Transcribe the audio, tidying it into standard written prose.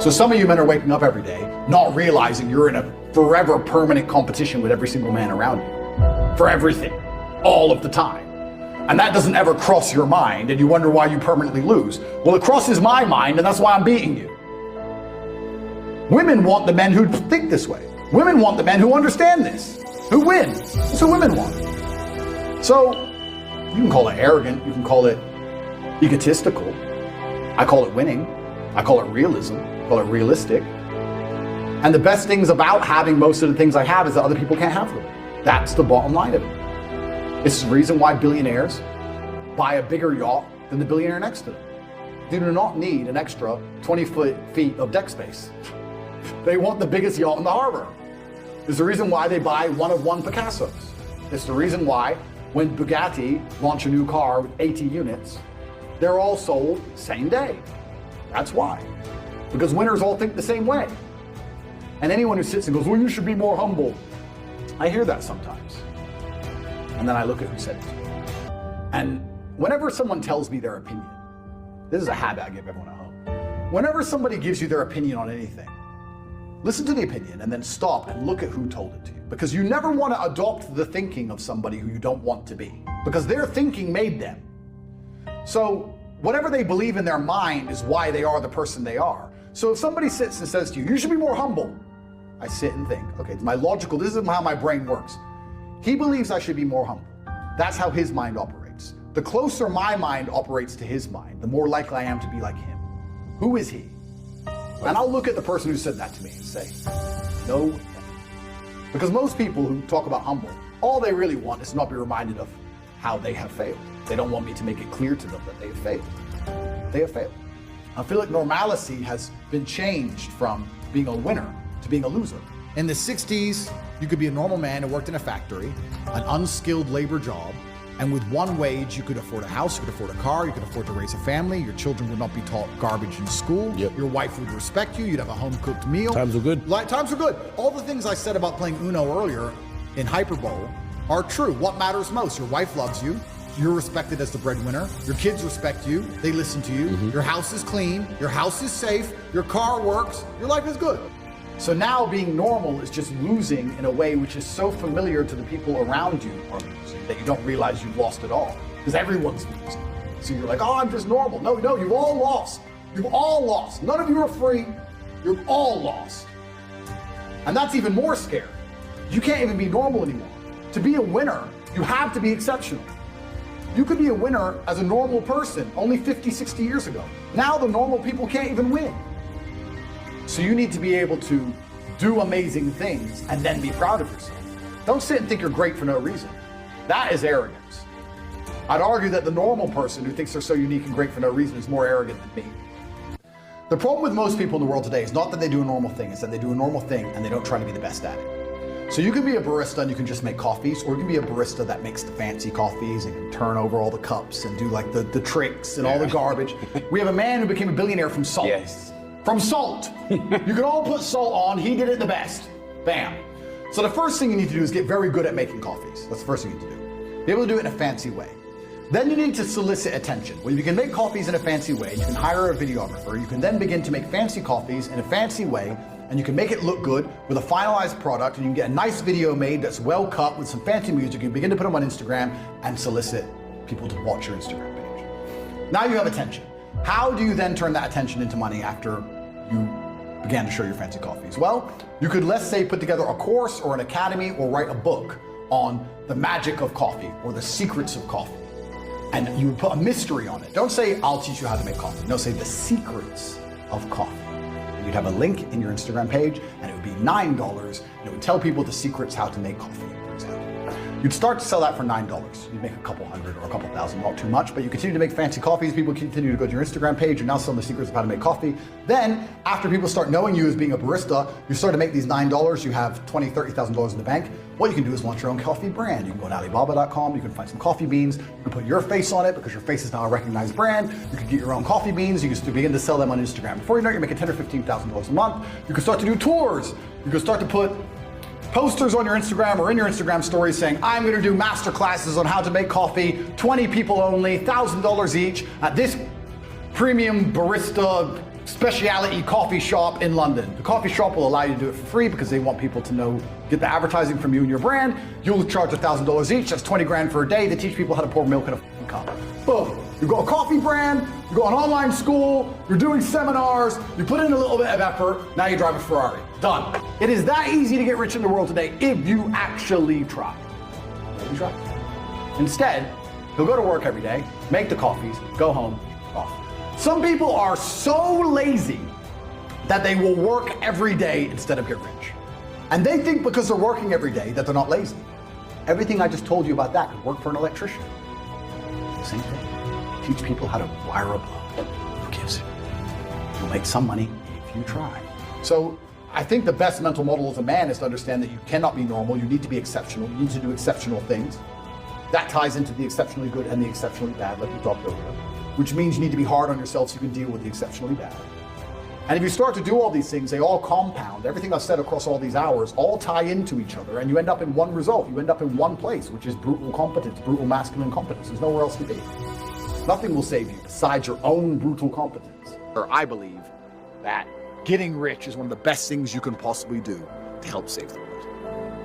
So some of you men are waking up every day, not realizing you're in a forever permanent competition with every single man around you. For everything. All of the time. And that doesn't ever cross your mind, and you wonder why you permanently lose. Well, it crosses my mind, and that's why I'm beating you. Women want the men who think this way. Women want the men who understand this, who win. That's what women want. So, you can call it arrogant, you can call it egotistical. I call it winning. I call it realism. I call it realistic. And the best things about having most of the things I have is that other people can't have them. That's the bottom line of it. It's the reason why billionaires buy a bigger yacht than the billionaire next to them. They do not need an extra 20 feet of deck space. They want the biggest yacht in the harbor. It's the reason why they buy one-of-one Picassos. It's the reason why when Bugatti launch a new car with 80 units, they're all sold same day. That's why. Because winners all think the same way. And anyone who sits and goes, well, you should be more humble. I hear that sometimes. And then I look at who said it to me. And whenever someone tells me their opinion, this is a habit I give everyone at home. Whenever somebody gives you their opinion on anything, listen to the opinion and then stop and look at who told it to you. Because you never want to adopt the thinking of somebody who you don't want to be. Because their thinking made them. So whatever they believe in their mind is why they are the person they are. So if somebody sits and says to you, you should be more humble. I sit and think, okay, this is how my brain works. He believes I should be more humble. That's how his mind operates. The closer my mind operates to his mind, the more likely I am to be like him. Who is he? And I'll look at the person who said that to me and say, no. Because most people who talk about humble, all they really want is to not be reminded of how they have failed. They don't want me to make it clear to them that they have failed. They have failed. I feel like normalcy has been changed from being a winner to being a loser. In the 60s, you could be a normal man who worked in a factory, an unskilled labor job, and with one wage, you could afford a house, you could afford a car, you could afford to raise a family, your children would not be taught garbage in school, your wife would respect you, you'd have a home-cooked meal. Times were good. Times were good. All the things I said about playing Uno earlier in Hyperbole are true. What matters most? Your wife loves you, you're respected as the breadwinner, your kids respect you, they listen to you, your house is clean, your house is safe, your car works, your life is good. So now being normal is just losing in a way which is so familiar to the people around you are losing that you don't realize you've lost it all. Because everyone's losing. So you're like, oh, I'm just normal. No, you've all lost. You've all lost. None of you are free. You're all lost. And that's even more scary. You can't even be normal anymore. To be a winner, you have to be exceptional. You could be a winner as a normal person only 50, 60 years ago. Now the normal people can't even win. So you need to be able to do amazing things and then be proud of yourself. Don't sit and think you're great for no reason. That is arrogance. I'd argue that the normal person who thinks they're so unique and great for no reason is more arrogant than me. The problem with most people in the world today is not that they do a normal thing, it's that they do a normal thing and they don't try to be the best at it. So you can be a barista and you can just make coffees, or you can be a barista that makes the fancy coffees and can turn over all the cups and do like the tricks and all the garbage. We have a man who became a billionaire from salt. Yes. From salt. You can all put salt on, he did it the best. Bam. So the first thing you need to do is get very good at making coffees. That's the first thing you need to do. Be able to do it in a fancy way. Then you need to solicit attention. When you can make coffees in a fancy way, you can hire a videographer, you can then begin to make fancy coffees in a fancy way, and you can make it look good with a finalized product, and you can get a nice video made that's well cut with some fancy music. You can begin to put them on Instagram and solicit people to watch your Instagram page. Now you have attention. How do you then turn that attention into money after you began to show your fancy coffees? Well, you could, let's say, put together a course or an academy or write a book on the magic of coffee or the secrets of coffee. And you would put a mystery on it. Don't say, I'll teach you how to make coffee. No, say the secrets of coffee. And you'd have a link in your Instagram page and it would be $9 and it would tell people the secrets how to make coffee, for example. You'd start to sell that for $9. You'd make a couple hundred or a couple thousand, not too much, but you continue to make fancy coffees. People continue to go to your Instagram page. You're now selling the secrets of how to make coffee. Then, after people start knowing you as being a barista, you start to make these $9. You have $20,000, $30,000 in the bank. What you can do is launch your own coffee brand. You can go on Alibaba.com. You can find some coffee beans. You can put your face on it because your face is now a recognized brand. You can get your own coffee beans. You can begin to sell them on Instagram. Before you know it, you're making $10,000 or $15,000 a month. You can start to do tours. You can start to put posters on your Instagram or in your Instagram stories saying, I'm going to do master classes on how to make coffee, 20 people only, $1,000 each at this premium barista specialty coffee shop in London. The coffee shop will allow you to do it for free because they want people to know, get the advertising from you and your brand. You'll charge $1,000 each. That's 20 grand for a day. They teach people how to pour milk in a fucking cup. Boom. You've got a coffee brand, you go an online school, you're doing seminars, you put in a little bit of effort, now you drive a Ferrari. Done. It is that easy to get rich in the world today if you actually try. Maybe try. Instead, you'll go to work every day, make the coffees, go home, off. Some people are so lazy that they will work every day instead of get rich. And they think because they're working every day that they're not lazy. Everything I just told you about that could work for an electrician. Same thing. Teach people how to wire a plug. Who gives it? You'll make some money if you try. So I think the best mental model as a man is to understand that you cannot be normal. You need to be exceptional. You need to do exceptional things. That ties into the exceptionally good and the exceptionally bad, like we talked earlier, which means you need to be hard on yourself so you can deal with the exceptionally bad. And if you start to do all these things, they all compound. Everything I've said across all these hours all tie into each other, and you end up in one result. You end up in one place, which is brutal competence, brutal masculine competence. There's nowhere else to be. Nothing will save you besides your own brutal competence. Or I believe that getting rich is one of the best things you can possibly do to help save the world.